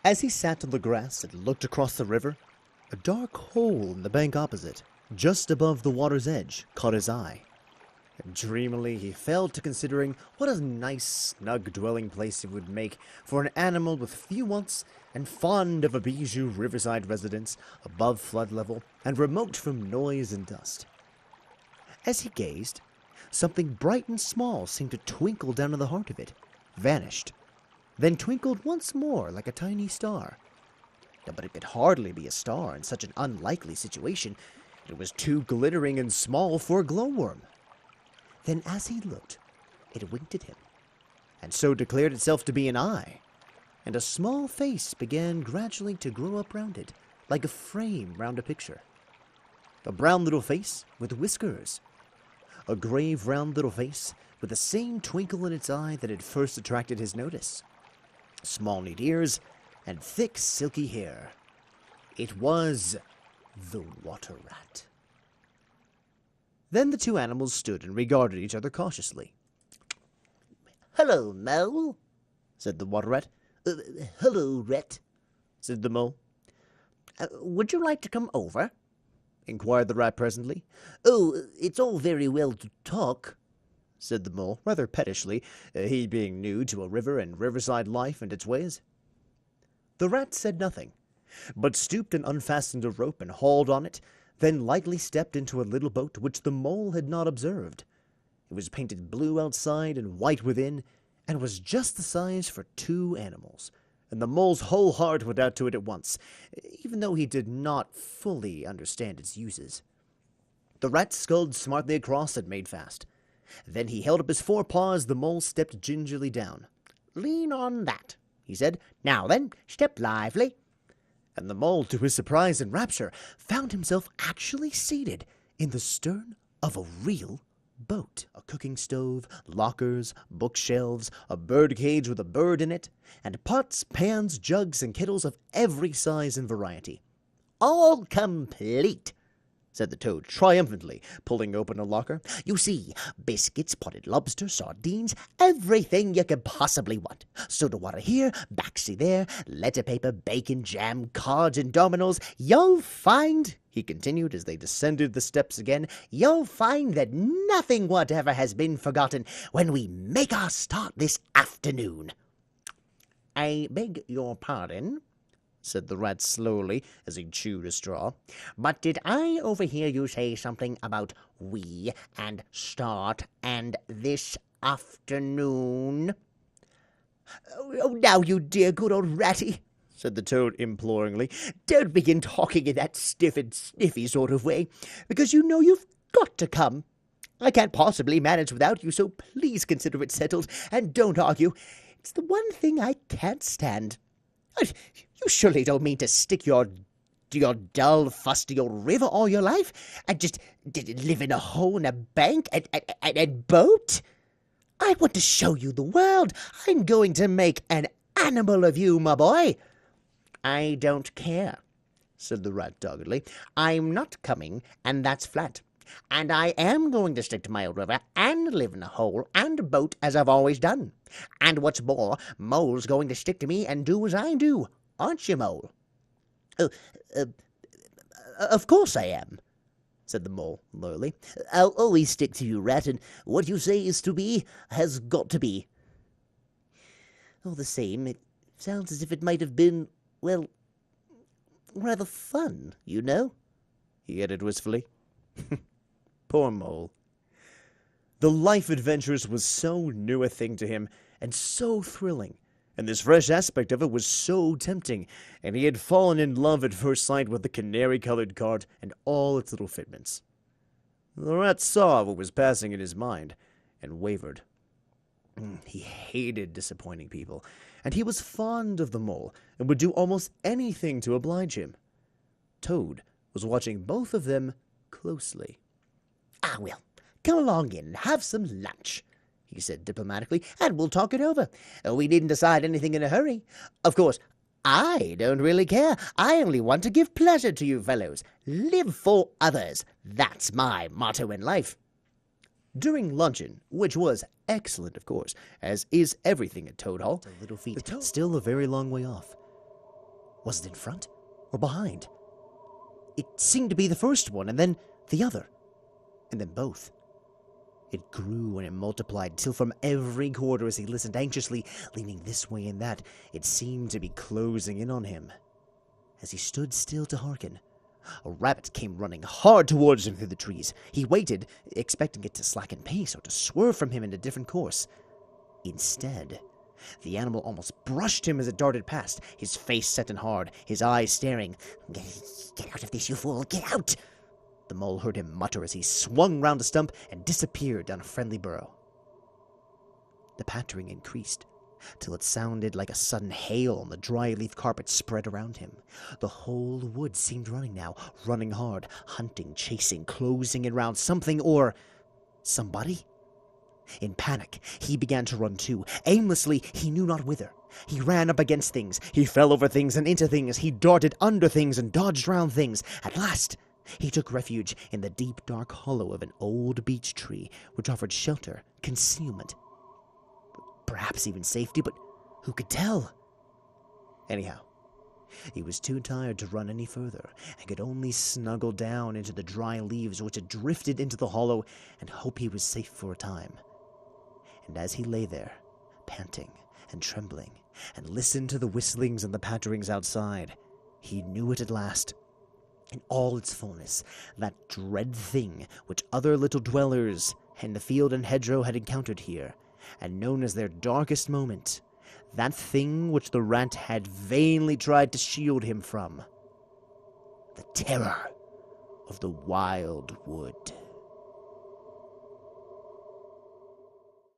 As he sat on the grass and looked across the river, a dark hole in the bank opposite, just above the water's edge, caught his eye. And dreamily he fell to considering what a nice, snug dwelling place it would make for an animal with few wants and fond of a bijou riverside residence above flood level and remote from noise and dust. As he gazed, something bright and small seemed to twinkle down in the heart of it, vanished, then twinkled once more like a tiny star. But it could hardly be a star in such an unlikely situation. It was too glittering and small for a glowworm. Then as he looked, it winked at him, and so declared itself to be an eye, and a small face began gradually to grow up round it, like a frame round a picture. A brown little face with whiskers. A grave round little face with the same twinkle in its eye that had first attracted his notice. Small neat ears, and thick silky hair. It was the water rat. Then the two animals stood and regarded each other cautiously. "Hello, Mole," said the water rat. "Hello, Rat," said the mole. "Would you like to come over?" inquired the rat presently. "Oh, it's all very well to talk," said the mole, rather pettishly, he being new to a river and riverside life and its ways. The rat said nothing, but stooped and unfastened a rope and hauled on it, then lightly stepped into a little boat which the mole had not observed. It was painted blue outside and white within, and was just the size for two animals, and the mole's whole heart went out to it at once, even though he did not fully understand its uses. The rat sculled smartly across and made fast. Then he held up his forepaws. The mole stepped gingerly down. "Lean on that," he said. "Now then, step lively." And the mole, to his surprise and rapture, found himself actually seated in the stern of a real boat. A cooking stove, lockers, bookshelves, a bird cage with a bird in it, and pots, pans, jugs, and kettles of every size and variety. "All complete," said the toad triumphantly, pulling open a locker. "You see, biscuits, potted lobster, sardines, everything you could possibly want. Soda water here, baxi there, letter paper, bacon, jam, cards, and dominoes. You'll find," he continued as they descended the steps again, "you'll find that nothing whatever has been forgotten when we make our start this afternoon." "I beg your pardon," said the rat slowly as he chewed a straw, "but did I overhear you say something about we and start and this afternoon?" "Oh, now, you dear good old ratty," said the toad imploringly, "don't begin talking in that stiff and sniffy sort of way, because you know you've got to come. I can't possibly manage without you, so please consider it settled, and don't argue. It's the one thing I can't stand. You surely don't mean to stick your dull, fusty old river all your life, and just live in a hole in a bank and boat? I want to show you the world. I'm going to make an animal of you, my boy." "I don't care," said the rat doggedly. "I'm not coming, and that's flat. And I am going to stick to my old river and live in a hole and boat as I've always done. And what's more, Mole's going to stick to me and do as I do. Aren't you, Mole?" Of course I am," said the mole loyally. "I'll always stick to you, Rat, and what you say is to be has got to be." "All the same, it sounds as if it might have been, well, rather fun, you know," he added wistfully. Poor mole. The life adventures was so new a thing to him, and so thrilling, and this fresh aspect of it was so tempting, and he had fallen in love at first sight with the canary-colored cart and all its little fitments. The rat saw what was passing in his mind, and wavered. He hated disappointing people, and he was fond of the mole, and would do almost anything to oblige him. Toad was watching both of them closely. "Ah, well, come along in and have some lunch," he said diplomatically, "and we'll talk it over. We needn't decide anything in a hurry. Of course, I don't really care. I only want to give pleasure to you fellows. Live for others. That's my motto in life." During luncheon, which was excellent, of course, as is everything at Toad Hall, The little feet still a very long way off, Was it in front or behind? It seemed to be the first one, and then the other, and then both. It grew and it multiplied till from every quarter as he listened anxiously, leaning this way and that, it seemed to be closing in on him. As he stood still to hearken, a rabbit came running hard towards him through the trees. He waited, expecting it to slacken pace or to swerve from him in a different course. Instead, the animal almost brushed him as it darted past, his face set and hard, his eyes staring. "Get out of this, you fool! Get out!" The mole heard him mutter as he swung round a stump and disappeared down a friendly burrow. The pattering increased, till it sounded like a sudden hail on the dry leaf carpet spread around him. The whole wood seemed running now, running hard, hunting, chasing, closing in round something or somebody. In panic, he began to run too. Aimlessly, he knew not whither. He ran up against things. He fell over things and into things. He darted under things and dodged round things. At last, he took refuge in the deep, dark hollow of an old beech tree, which offered shelter, concealment, perhaps even safety, but who could tell? Anyhow, he was too tired to run any further, and could only snuggle down into the dry leaves which had drifted into the hollow, and hope he was safe for a time. And as he lay there, panting and trembling, and listened to the whistlings and the patterings outside, he knew it at last, in all its fullness, that dread thing which other little dwellers in the field and hedgerow had encountered here, and known as their darkest moment, that thing which the rat had vainly tried to shield him from, the terror of the wild wood.